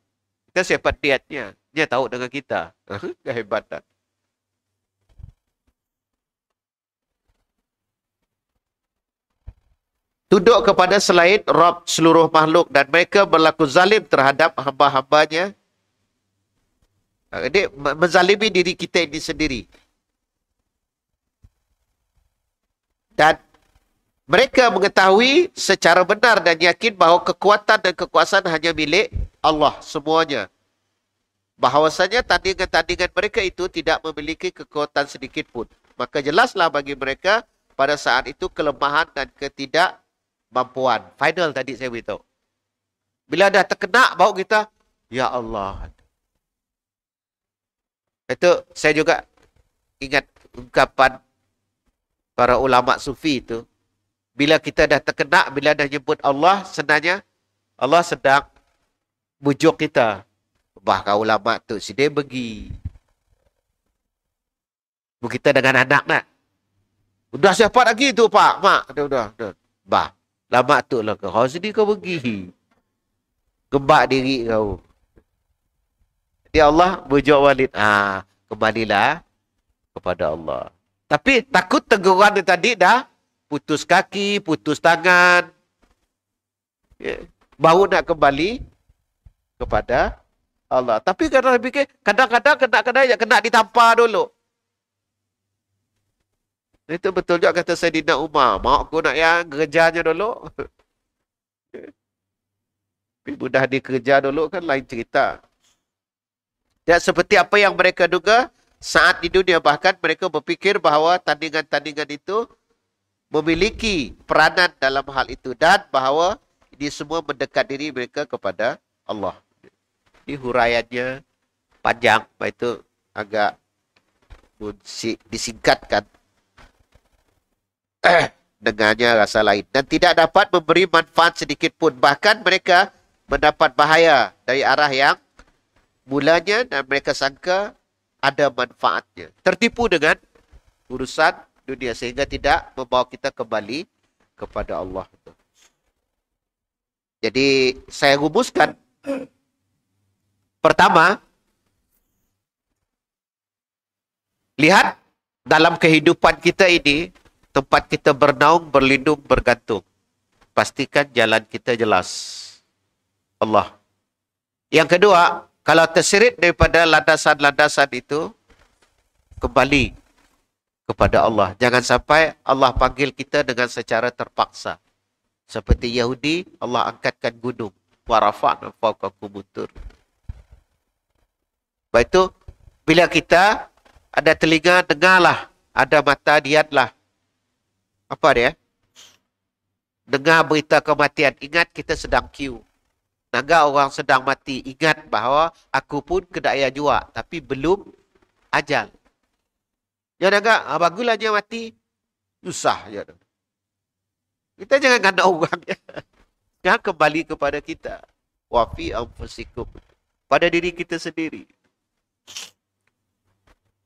Kita siapa dietnya. Dia tahu dengan kita. Kehebatan. Tunduk kepada selain Rabb seluruh makhluk dan mereka berlaku zalim terhadap hamba-hambanya. Dia menzalimi diri kita ini sendiri. Dan mereka mengetahui secara benar dan yakin bahawa kekuatan dan kekuasaan hanya milik Allah semuanya. Bahawasanya tandingan-tandingan mereka itu tidak memiliki kekuatan sedikit pun. Maka jelaslah bagi mereka pada saat itu kelemahan dan ketidakmampuan. Final tadi saya beritahu. Bila dah terkena baru kita, ya Allah. Itu saya juga ingat ungkapan para ulama sufi itu. Bila kita dah terkena, bila dah nyebut Allah, sebenarnya Allah sedang bujuk kita. Bahkan ulama tu si dia pergi. Kita dengan anak nak. Udah siapa lagi tu pak? Mak. Udah. Bah. Lama tu lah kau. Kau sedih kau pergi. Gebak diri kau. Jadi Allah bujuk walid. Kembalilah kepada Allah. Tapi takut teguran tadi dah putus kaki, putus tangan. Ya. Baru nak kembali kepada Allah. Tapi kadang-kadang kena ditampar dulu. Itu betul juga kata Sayyidina Umar. Mau aku nak yang kerjanya dulu. Tapi mudah dikerja dulu kan lain cerita. Dan seperti apa yang mereka duga saat di dunia, bahkan mereka berfikir bahawa tandingan-tandingan itu memiliki peranan dalam hal itu dan bahawa ini semua mendekat diri mereka kepada Allah. Ini huraiannya panjang, itu agak disingkatkan. Dengannya rasa lain. Dan tidak dapat memberi manfaat sedikit pun. Bahkan mereka mendapat bahaya dari arah yang mulanya dan mereka sangka ada manfaatnya. Tertipu dengan urusan dunia sehingga tidak membawa kita kembali kepada Allah. Jadi saya rumuskan. Pertama, lihat dalam kehidupan kita ini, tempat kita bernaung, berlindung, bergantung. Pastikan jalan kita jelas. Allah. Yang kedua, kalau tersirit daripada landasan-landasan itu, kembali kepada Allah. Jangan sampai Allah panggil kita dengan secara terpaksa. Seperti Yahudi, Allah angkatkan gunung. Warafa'na fawqakum butur. Baik itu, bila kita ada telinga, dengarlah. Ada mata, lihatlah. Apa dia? Dengar berita kematian. Ingat kita sedang queue. Naga orang sedang mati. Ingat bahawa aku pun kedaya jua. Tapi belum ajal. Ya naga, baguslah dia mati. Susah je. Kita jangan ganda orang. Jangan kembali kepada kita. Wafi anfusikum. Pada diri kita sendiri.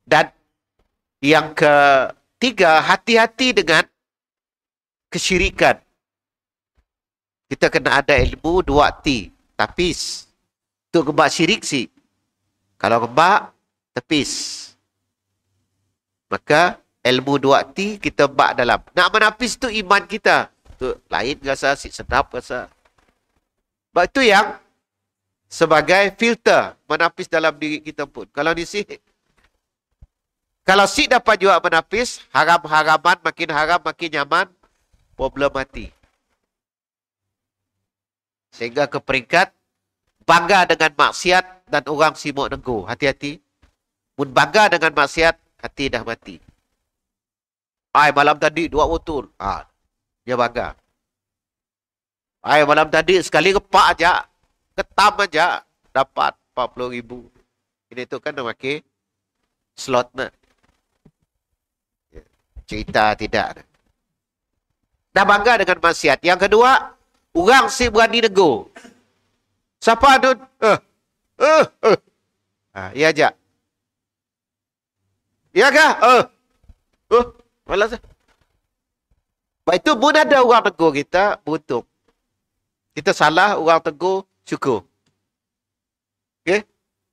Dan yang ketiga, hati-hati dengan kesyirikan. Kita kena ada ilmu 2T. Tapis. Untuk kebak syirik sih. Kalau kebak, tepis. Maka ilmu 2T kita bak dalam. Nak menapis tu iman kita. Tu lain rasa, si sedap rasa. Sebab itu yang sebagai filter menapis dalam diri kita pun. Kalau di sini, kalau si dapat juga menapis, haram-haraman makin haram, makin nyaman, problem mati. Sehingga ke peringkat bangga dengan maksiat dan orang simuk negur. Hati-hati. Mun bangga dengan maksiat, hati dah mati. Ai malam tadi 2 botol. Dia bangga. Ai malam tadi sekali kepak aja, ketam aja dapat 40,000. Ini tu kan memakai slot nak. Cerita tidak. Dah bangga dengan maksiat. Yang kedua, orang si berani negur. Siapa tu? Ya aja. Ya kah? Malas. Baik itu pun ada orang tegur kita, beruntung. Kita salah, orang tegur, syukur. Okey?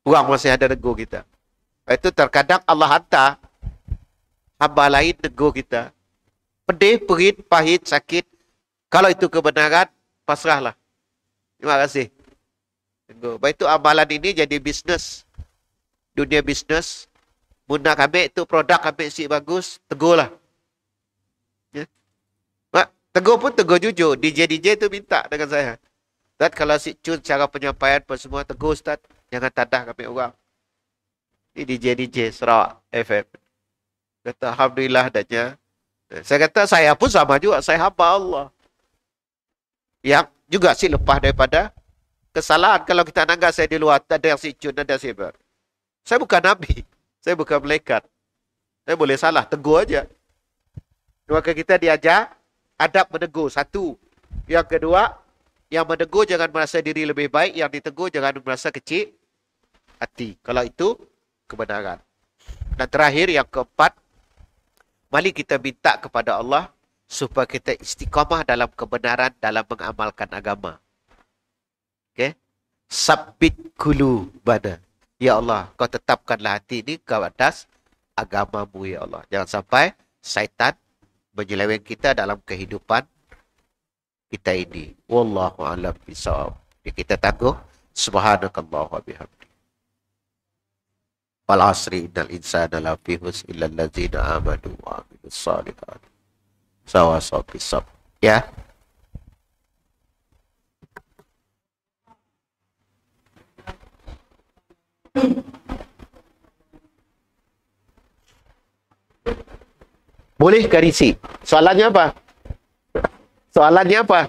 Orang masih ada negur kita. Baik itu terkadang Allah hantar hamba lain negur kita. Pedih, perit, pahit, sakit. Kalau itu kebenaran, pasrahlah. Terima kasih. Tegur. Baik itu amalan ini jadi bisnes. Dunia bisnes. Mun nak ambil tu produk, ambil si bagus, tegurlah. Ya? Tegur pun tegur jujur. DJ tu minta dengan saya. Ustaz, kalau si Cun cara penyampaian pun semua tegur Ustaz. Jangan tadah ambil orang. Ini DJ Sarawak FM. Kata Alhamdulillah adanya. Saya kata saya pun sama juga. Saya hamba Allah. Yang juga si lepas daripada kesalahan. Kalau kita nanggap saya di luar, ada yang si Cun, ada si Ber. Saya bukan Nabi. Saya bukan malaikat. Saya boleh salah. Tegur aja. Maka kita diajar adab menegur. Satu. Yang kedua, yang menegur jangan merasa diri lebih baik. Yang ditegur jangan merasa kecil hati. Kalau itu kebenaran. Dan terakhir, yang keempat, mari kita minta kepada Allah supaya kita istiqamah dalam kebenaran dalam mengamalkan agama. Okay? Sabbit qulubana. Ya Allah, kau tetapkanlah hati ini ke atas agamamu, ya Allah. Jangan sampai syaitan menyeleweng kita dalam kehidupan kita ini. Wallahu a'lam bishawab. Kita tangguh. Subhanakallah wa bihamdi. Wal asri innal insana lafi khusr illa allazina amanu wa amilus shalihat. Sawa-sawa bisab. Ya. Boleh ke isi? Soalannya apa? Soalannya apa?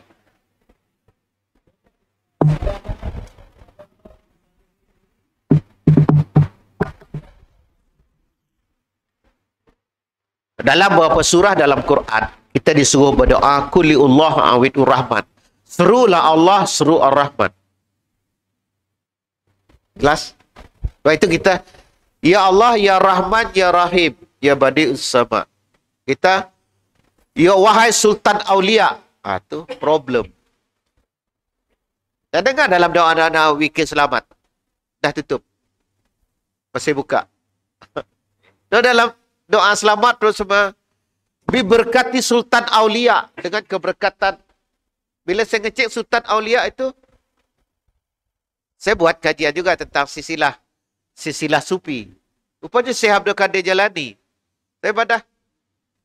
Dalam beberapa surah dalam Quran, kita disuruh berdoa, Kuliullah awidur rahman. Serulah Allah, seru ar-Rahman. Jelas? Sebab itu kita, Ya Allah, Ya Rahman, Ya Rahim, Ya Badi'us Sama. Kita, Ya wahai Sultan Aulia. Itu problem. Dan dengar dalam doa-doa wikir selamat. Dah tutup. Masih buka. Dan dalam doa selamat terus semua. Diberkati Sultan Aulia. Dengan keberkatan. Bila saya ngecek Sultan Aulia itu, saya buat kajian juga tentang silsilah sufi. Rupanya Syekh Abdul Qadir Jalani. Saya pada,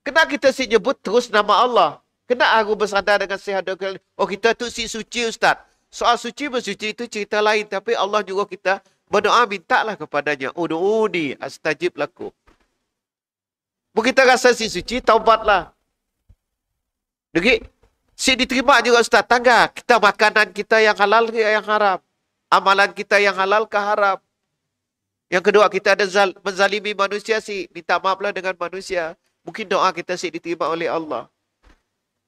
kena kita si nyebut terus nama Allah? Kena aku bersandar dengan Syekh Abdul Qadir? Oh, kita tu si suci Ustaz. Soal suci bersuci itu cerita lain. Tapi Allah juga kita berdoa, mintalah kepadanya. Udu'uni astajib laku. Bukan kita rasa si suci, taubatlah. Jadi, si diterima juga Ustaz. Tangga, kita makanan kita yang halal ke yang haram? Amalan kita yang halal ke haram? Yang kedua, kita ada menzalimi manusia, si minta maaflah dengan manusia. Mungkin doa kita si diterima oleh Allah.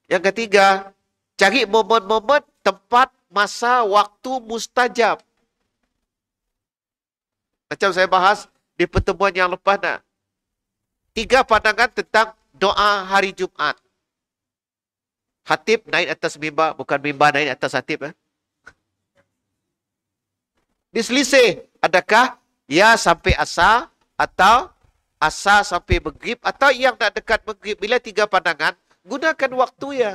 Yang ketiga, cari momen-momen, tempat, masa, waktu mustajab. Macam saya bahas di pertemuan yang lepas nak. 3 pandangan tentang doa hari Jumaat. Khatib naik atas mimbar, bukan mimbar naik atas khatib. Diselisih, adakah ya sampai asar atau asar sampai maghrib atau yang nak dekat maghrib. Bila 3 pandangan, gunakan waktu ya.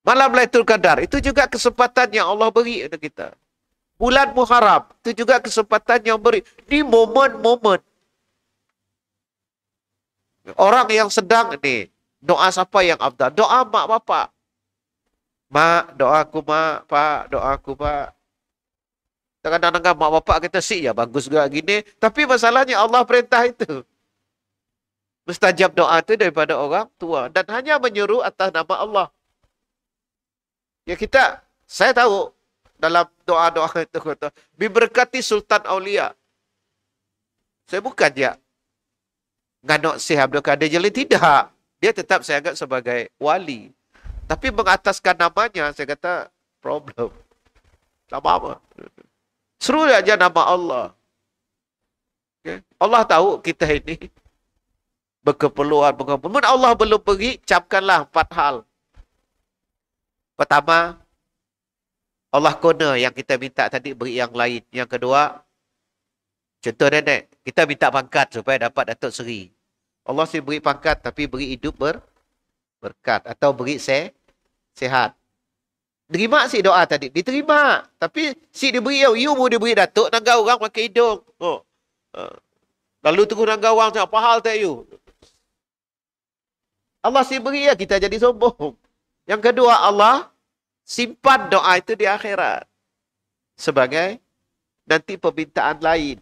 Malam Lailatul Qadar, itu juga kesempatan yang Allah beri untuk kita. Bulan Muharram, itu juga kesempatan yang beri. Di momen-momen. Orang yang sedang ni, doa siapa yang afdal? Doa mak bapak. Mak, doaku mak. Pak, doaku pak. Kadang-kadang mak bapak kita sih ya bagus juga gini. Tapi masalahnya Allah perintah itu. Mustajab doa itu daripada orang tua. Dan hanya menyuruh atas nama Allah. Ya kita, saya tahu dalam doa-doa itu kata, biberkati Sultan Aulia. Saya bukan ya nganok Syekh Abdul Qadir Jalil, tidak. Dia tetap saya anggap sebagai wali. Tapi mengataskan namanya, saya kata problem. Nama apa? Seru aja nama Allah. Okay. Allah tahu kita ini berkeperluan. Mungkin Allah belum beri, camkanlah 4 hal. Pertama, Allah kona yang kita minta tadi beri yang lain. Yang kedua, contoh nenek, kita minta pangkat supaya dapat Datuk Seri. Allah sih beri pangkat tapi beri hidup berkat atau beri sehat. Terima si doa tadi, diterima. Tapi si diberi you mau diberi Datuk, nangga orang pakai hidung. Oh. Lalu tunggu nangga orang apa hal tak you? Allah sih beri ya kita jadi sombong. Yang kedua, Allah simpan doa itu di akhirat sebagai nanti permintaan lain,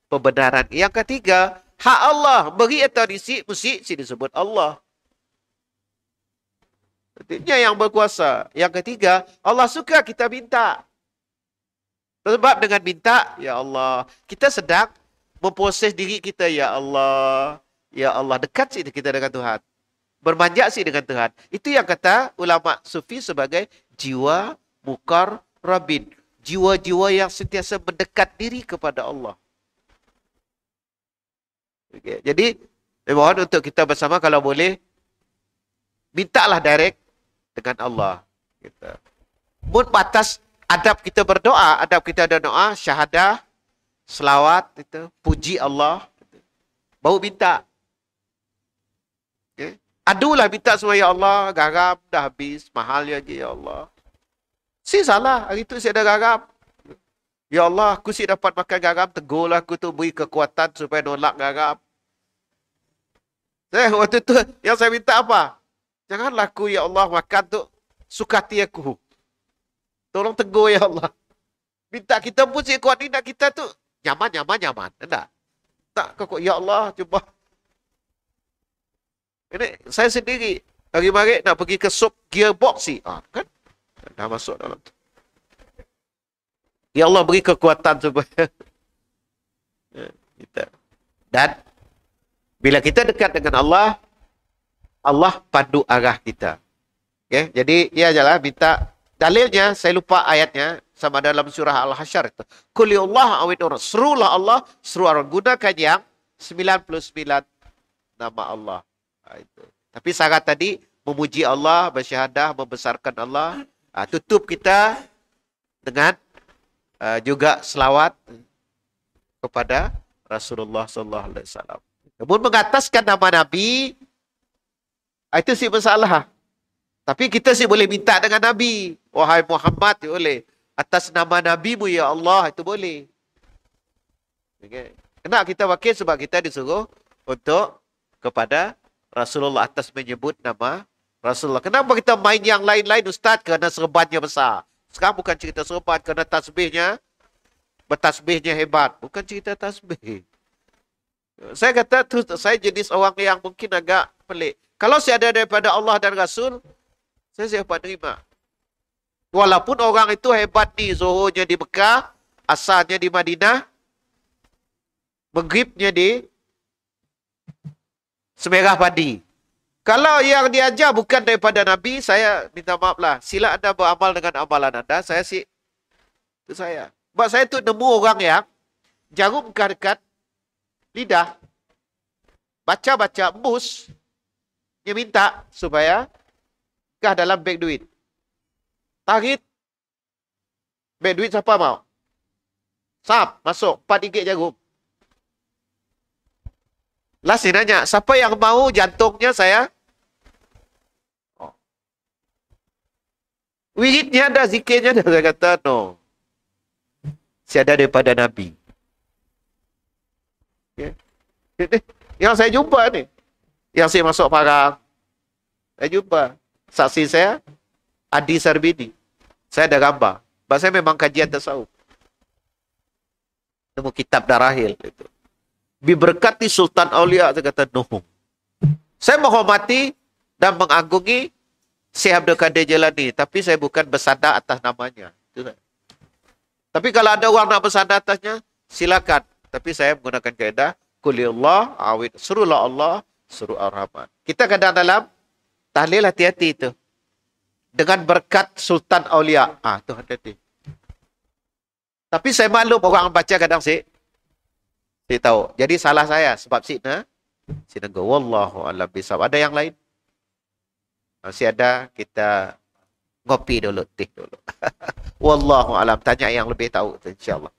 pembenaran. Yang ketiga, hak Allah beri atau mesti disebut Allah. Dia yang berkuasa. Yang ketiga, Allah suka kita minta. Sebab dengan minta, ya Allah, kita sedang memproses diri kita, ya Allah. Ya Allah, dekat sih kita dengan Tuhan. Bermanjak sih dengan Tuhan. Itu yang kata ulama sufi sebagai jiwa mukar rabin. Jiwa-jiwa yang sentiasa mendekat diri kepada Allah. Okay. Jadi, mohon untuk kita bersama kalau boleh, mintalah direct dengan Allah. Kita. Mun batas adab kita berdoa, adab kita ada doa, syahadah, selawat, itu, puji Allah. Gitu. Baru minta. Okay. Adulah minta semua, ya Allah, garam dah habis, mahal lagi, ya Allah. Si salah, hari itu saya ada garam. Ya Allah, aku si dapat makan garam, tegurlah aku tu beri kekuatan supaya nolak garam. Waktu tu yang saya minta apa? Janganlah aku, ya Allah, makan tu suka hati aku. Tolong tegur, ya Allah. Minta kita pun si kuat ni nak kita tu nyaman. Tak? Tak, kau ya Allah, cuba. Ini saya sendiri hari-hari nak pergi ke sup gearbox si. Kan? Dah masuk dalam tu. Ya Allah beri kekuatan supaya kita. Dan bila kita dekat dengan Allah, Allah pandu arah kita. Okay? Jadi, ia adalah minta. Dalilnya, saya lupa ayatnya, sama dalam surah Al-Hasyr itu. Qul Allah awid ur. Serulah Allah, seru Allah. Gunakan yang 99 nama Allah. Itu. Tapi syarat tadi, memuji Allah, bersyahadah, membesarkan Allah. Tutup kita dengan juga selawat kepada Rasulullah SAW. Namun mengataskan nama Nabi, itu sih masalah. Tapi kita sih boleh minta dengan Nabi. Wahai Muhammad, itu boleh. Atas nama Nabi-Mu, ya Allah, itu boleh. Okay. Kena kita wakil sebab kita disuruh untuk kepada Rasulullah atas menyebut nama Rasulullah. Kenapa kita main yang lain-lain, Ustaz? Kerana serbannya besar. Sekarang bukan cerita serban, kerana bertasbihnya hebat. Bukan cerita tasbih. Saya kata, saya jenis orang yang mungkin agak pelik. Kalau saya ada daripada Allah dan Rasul, saya siapa terima. Walaupun orang itu hebat ni, zuhurnya di Mekah, asalnya di Madinah, maghribnya di Semerah Padi. Kalau yang diajar bukan daripada Nabi, saya minta maaf lah. Sila anda beramal dengan amalan anda. Saya sih, itu saya. Sebab saya tu nemu orang yang jarum dekat lidah. Baca-baca, embus. Dia minta supaya kah dalam beg duit. Tarik. Beg duit siapa mau? Sap, masuk. 4 ringgit jarum. Last ni nanya, siapa yang mau jantungnya saya? Oh. Wiridnya ada, zikirnya ada. Saya kata, no. Saya ada daripada Nabi. Okay. Yang saya jumpa ni. Yang saya masuk parang. Saya jumpa. Saksi saya. Adi Sarbini. Saya ada gambar. Sebab saya memang kajian tasawuf. Nemu kitab Darahil. Itu. Diberkati Sultan Aulia, saya kata, no. Saya menghormati dan mengagungi Syekh Abdul Qadir Jilani, tapi saya bukan bersandar atas namanya. Tapi kalau ada orang nak bersandar atasnya, silakan. Tapi saya menggunakan kaedah, Kulillah, awid, suruhlah Allah, suruh Ar-Rahman. Kita kadang dalam tahlil hati-hati itu. Dengan berkat Sultan Aulia. Tu hati-hati. Tapi saya maklum orang baca kadang saya tahu. Jadi salah saya sebab Sidna wallahu a'lam bishawab. Ada yang lain? Masih ada, kita ngopi dulu, teh dulu. Wallahu a'lam, tanya yang lebih tahu insyaallah.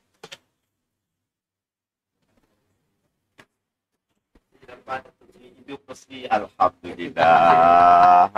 Hidup mesti alhamdulillah.